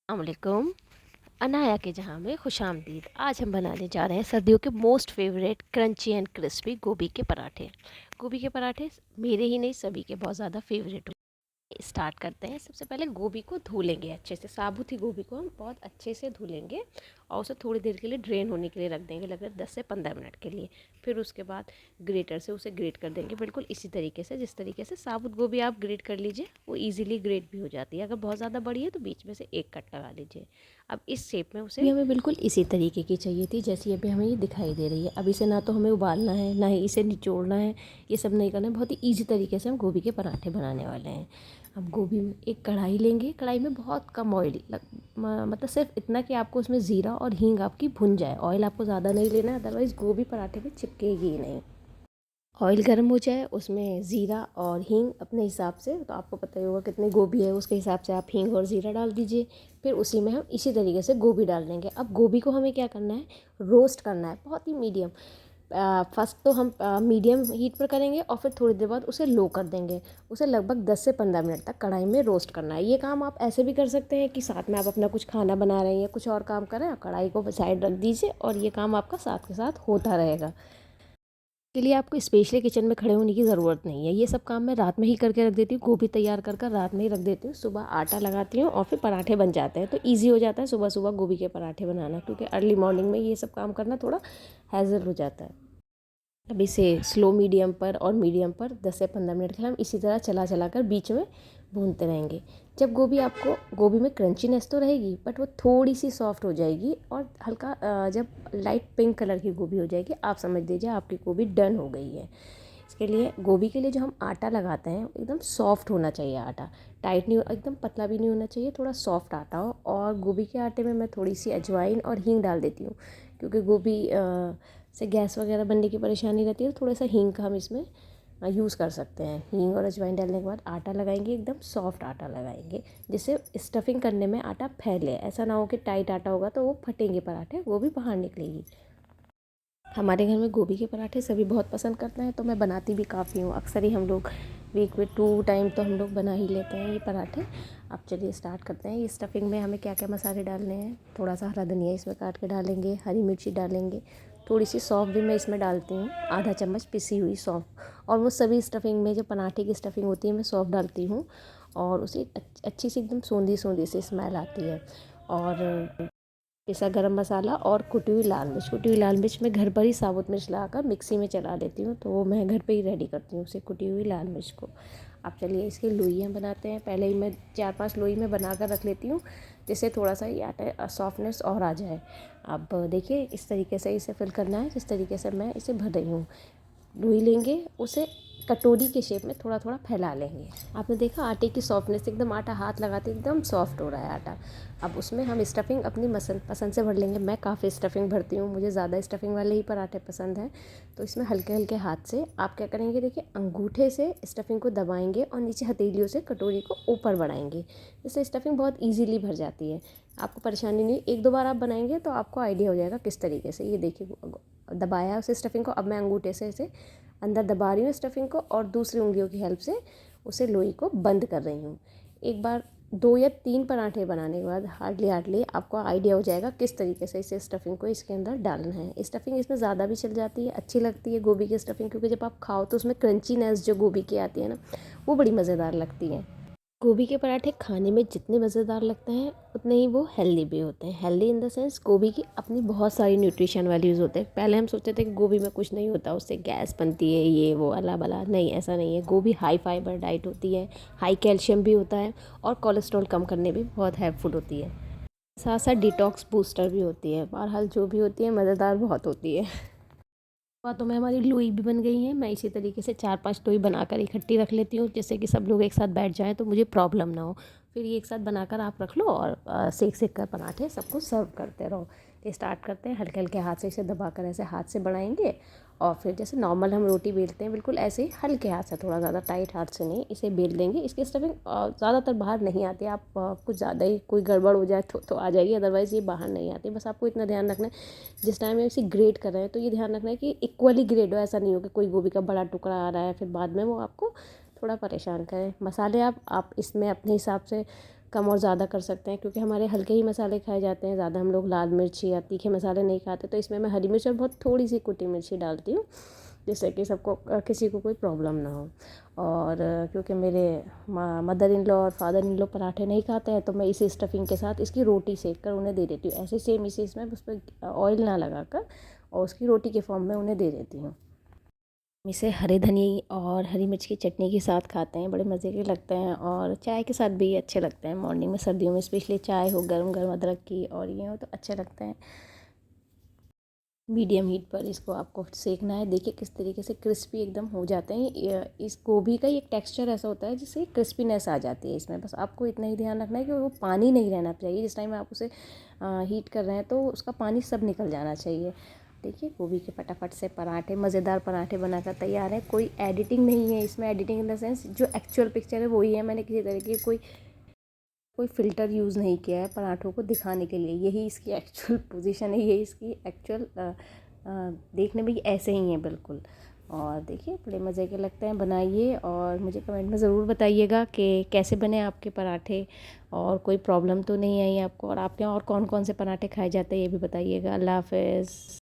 अस्सलामुअलैकुम। अनाया के जहाँ में खुशामदीद। आज हम बनाने जा रहे हैं सर्दियों के most favourite crunchy and crispy गोभी के पराठे। गोभी के पराठे मेरे ही नहीं सभी के बहुत ज़्यादा फेवरेट। स्टार्ट करते हैं। सबसे पहले गोभी को धो लेंगे अच्छे से। साबुत ही गोभी को हम बहुत अच्छे से धो लेंगे और उसे थोड़ी देर के लिए ड्रेन होने के लिए रख देंगे, लगभग 10 से 15 मिनट के लिए। फिर उसके बाद ग्रेटर से उसे ग्रेट कर देंगे, बिल्कुल इसी तरीके से जिस तरीके से साबुत गोभी आप ग्रेट कर लीजिए वो इजीली ग्रेट भी हो जाती है। अगर बहुत ज़्यादा बड़ी है तो बीच में से एक कट लगा लीजिए। अब इस शेप में उसे भी हमें बिल्कुल इसी तरीके की चाहिए थी जैसी अभी हमें ये दिखाई दे रही है। अब इसे ना तो हमें उबालना है ना ही इसे निचोड़ना है, ये सब नहीं करना है। बहुत ही ईजी तरीके से हम गोभी के पराठे बनाने वाले हैं। अब गोभी में एक कढ़ाई लेंगे। कढ़ाई में बहुत कम ऑयल मतलब सिर्फ इतना कि आपको उसमें ज़ीरा और हींग आपकी भुन जाए। ऑयल आपको ज़्यादा नहीं लेना है, अदरवाइज़ गोभी पराठे में चिपकेगी ही नहीं। ऑयल गर्म हो जाए, उसमें ज़ीरा और हींग अपने हिसाब से, तो आपको पता ही होगा कितनी गोभी है उसके हिसाब से आप हींग और ज़ीरा डाल दीजिए। फिर उसी में हम इसी तरीके से गोभी डाल देंगे। अब गोभी को हमें क्या करना है, रोस्ट करना है बहुत ही मीडियम। फर्स्ट तो हम मीडियम हीट पर करेंगे और फिर थोड़ी देर बाद उसे लो कर देंगे। उसे लगभग 10 से 15 मिनट तक कढ़ाई में रोस्ट करना है। ये काम आप ऐसे भी कर सकते हैं कि साथ में आप अपना कुछ खाना बना रहे हैं या कुछ और काम कर रहे हैं, कढ़ाई को साइड रख दीजिए और ये काम आपका साथ के साथ होता रहेगा। के लिए आपको स्पेशली किचन में खड़े होने की ज़रूरत नहीं है। ये सब काम मैं रात में ही करके रख देती हूँ। गोभी तैयार कर कर रात में ही रख देती हूँ, सुबह आटा लगाती हूँ और फिर पराठे बन जाते हैं। तो ईज़ी हो जाता है सुबह सुबह गोभी के पराठे बनाना, क्योंकि अर्ली मॉर्निंग में ये सब काम करना थोड़ा हैज़ल हो जाता है। अब इसे स्लो मीडियम पर और मीडियम पर 10 से 15 मिनट के लिए हम इसी तरह चला चला कर बीच में भूनते रहेंगे। जब गोभी में क्रंचीनेस तो रहेगी बट वो थोड़ी सी सॉफ्ट हो जाएगी और हल्का जब लाइट पिंक कलर की गोभी हो जाएगी, आप समझ लीजिए आपकी गोभी डन हो गई है। इसके लिए गोभी के लिए जो हम आटा लगाते हैं एकदम सॉफ्ट होना चाहिए। आटा टाइट नहीं, एकदम पतला भी नहीं होना चाहिए, थोड़ा सॉफ्ट आटा हो। और गोभी के आटे में मैं थोड़ी सी अजवाइन और हींग डाल देती हूँ, क्योंकि गोभी से गैस वगैरह बनने की परेशानी रहती है। तो थोड़ा सा हींग का हम इसमें यूज़ कर सकते हैं। हींग और अजवाइन डालने के बाद आटा लगाएंगे, एकदम सॉफ्ट आटा लगाएंगे जिससे स्टफिंग करने में आटा फैले। ऐसा ना हो कि टाइट आटा होगा तो वो फटेंगे पराठे, वो भी बाहर निकलेगी। हमारे घर में गोभी के पराठे सभी बहुत पसंद करते हैं, तो मैं बनाती भी काफ़ी हूँ। अक्सर ही हम लोग वीक में 2 टाइम तो हम लोग बना ही लेते हैं ये पराठे। अब चलिए स्टार्ट करते हैं। ये स्टफिंग में हमें क्या क्या मसाले डालने हैं। थोड़ा सा हरा धनिया इसमें काट के डालेंगे, हरी मिर्ची डालेंगे, थोड़ी सी सौंफ भी मैं इसमें डालती हूँ, आधा चम्मच पिसी हुई सौंफ। और वो सभी स्टफिंग में जो पराठे की स्टफिंग होती है मैं सौंफ डालती हूँ और उसे अच्छी सी एकदम सोंधी सोंधी सी स्मेल आती है। और पिसा गरम मसाला और कुटी हुई लाल मिर्च मैं घर पर ही साबुत मिर्च लाकर मिक्सी में चला लेती हूँ, तो वो मैं घर पे ही रेडी करती हूँ उसे कुटी हुई लाल मिर्च को। अब चलिए इसकी लोइयाँ बनाते हैं। पहले ही मैं 4-5 लोई में बना कर रख लेती हूँ, जिससे थोड़ा सा ये आटा सॉफ्टनेस और आ जाए। अब देखिए इस तरीके से इसे फिल करना है जिस तरीके से मैं इसे भर रही हूँ। लोई लेंगे, उसे कटोरी के शेप में थोड़ा थोड़ा फैला लेंगे। आपने देखा आटे की सॉफ्टनेस, एकदम आटा हाथ लगाते एकदम सॉफ्ट हो रहा है आटा। अब उसमें हम स्टफिंग अपनी पसंद से भर लेंगे। मैं काफ़ी स्टफिंग भरती हूँ, मुझे ज़्यादा स्टफिंग वाले ही पराठे पसंद हैं। तो इसमें हल्के हल्के हाथ से आप क्या करेंगे, देखिए अंगूठे से स्टफिंग को दबाएंगे और नीचे हथेलियों से कटोरी को ऊपर बढ़ाएंगे। इससे स्टफिंग बहुत ईजीली भर जाती है, आपको परेशानी नहीं। 1-2 बार आप बनाएंगे तो आपको आइडिया हो जाएगा किस तरीके से। ये देखिए दबाया उसे स्टफिंग को। अब मैं अंगूठे से इसे अंदर दबा रही हूँ स्टफिंग को और दूसरी उंगलियों की हेल्प से उसे लोई को बंद कर रही हूँ। एक बार 2 या 3 पराठे बनाने के बाद हार्डली आपको आइडिया हो जाएगा किस तरीके से इसे स्टफिंग को इसके अंदर डालना है। स्टफिंग इसमें ज़्यादा भी चल जाती है, अच्छी लगती है गोभी की स्टफिंग, क्योंकि जब आप खाओ तो उसमें क्रंचीनेस जो गोभी की आती है ना, वो बड़ी मज़ेदार लगती है। गोभी के पराठे खाने में जितने मज़ेदार लगते हैं उतने ही वो हेल्दी भी होते हैं। हेल्दी इन द सेंस गोभी की अपनी बहुत सारी न्यूट्रिशन वैल्यूज़ होते हैं। पहले हम सोचते थे कि गोभी में कुछ नहीं होता, उससे गैस बनती है, ये वो अला बला। नहीं, ऐसा नहीं है। गोभी हाई फाइबर डाइट होती है, हाई कैल्शियम भी होता है और कोलेस्ट्रॉल कम करने भी बहुत हेल्पफुल होती है। साथ साथ डिटॉक्स बूस्टर भी होती है। बहरहाल जो भी होती है मज़ेदार बहुत होती है। बातों में हमारी लोई भी बन गई है। मैं इसी तरीके से 4-5 लोई बनाकर इकट्ठी रख लेती हूँ, जिससे कि सब लोग एक साथ बैठ जाएं तो मुझे प्रॉब्लम ना हो। फिर ये एक साथ बनाकर आप रख लो और सेक सेक कर पराठे सबको सर्व करते रहो। तो स्टार्ट करते हैं, हल्के हल्के हाथ से इसे दबाकर ऐसे हाथ से बढ़ाएंगे और फिर जैसे नॉर्मल हम रोटी बेलते हैं बिल्कुल ऐसे ही हल्के हाथ से, थोड़ा ज़्यादा टाइट हाथ से नहीं, इसे बेल देंगे। इसकी स्टफिंग ज़्यादातर बाहर नहीं आती। आप कुछ ज़्यादा ही कोई गड़बड़ हो जाए तो आ जाएगी, अदरवाइज़ ये बाहर नहीं आती। बस आपको इतना ध्यान रखना है जिस टाइम में इसे ग्रेट कर रहे हैं तो ये ध्यान रखना है कि इक्वली ग्रेड हो। ऐसा नहीं हो कि कोई गोभी का बड़ा टुकड़ा आ रहा है फिर बाद में वो आपको थोड़ा परेशान करे। मसाले आप इसमें अपने हिसाब से कम और ज़्यादा कर सकते हैं, क्योंकि हमारे हल्के ही मसाले खाए जाते हैं, ज़्यादा हम लोग लाल मिर्ची या तीखे मसाले नहीं खाते। तो इसमें मैं हरी मिर्च और बहुत थोड़ी सी कुटी मिर्ची डालती हूँ, जिससे कि सबको किसी को कोई प्रॉब्लम ना हो। और क्योंकि मेरे मदर इन लॉ और फादर इन लॉ पराठे नहीं खाते हैं, तो मैं इसी स्टफिंग के साथ इसकी रोटी सेक कर उन्हें दे देती हूँ। ऐसे सेम इसे इसमें उस पर ऑयल ना लगाकर और उसकी रोटी के फॉर्म में उन्हें दे देती हूँ। इसे हरे धनी और हरी मिर्च की चटनी के साथ खाते हैं, बड़े मज़े के लगते हैं, और चाय के साथ भी अच्छे लगते हैं। मॉर्निंग में सर्दियों में स्पेशली चाय हो गरम गरम अदरक की और ये हो तो अच्छे लगते हैं। मीडियम हीट पर इसको आपको सेकना है। देखिए किस तरीके से क्रिस्पी एकदम हो जाते हैं। इस गोभी का एक टेक्सचर ऐसा होता है जिससे क्रिस्पीनेस आ जाती है इसमें। बस आपको इतना ही ध्यान रखना है कि वो पानी नहीं रहना चाहिए जिस टाइम आप उसे हीट कर रहे हैं, तो उसका पानी सब निकल जाना चाहिए। देखिए गोभी के फटाफट से पराठे, मज़ेदार पराठे बनाकर तैयार है। कोई एडिटिंग नहीं है इसमें, एडिटिंग इन द सेंस जो एक्चुअल पिक्चर है वही है। मैंने किसी तरह की कोई फ़िल्टर यूज़ नहीं किया है पराठों को दिखाने के लिए। यही इसकी एक्चुअल पोजीशन है, यही इसकी एक्चुअल देखने में ऐसे ही है बिल्कुल। और देखिए बड़े मज़े के लगते हैं, बनाइए और मुझे कमेंट में ज़रूर बताइएगा कि कैसे बने आपके पराठे और कोई प्रॉब्लम तो नहीं आई आपको, और आपके यहाँ और कौन कौन से पराठे खाए जाते हैं ये भी बताइएगा। अल्लाह हाफ़िज़।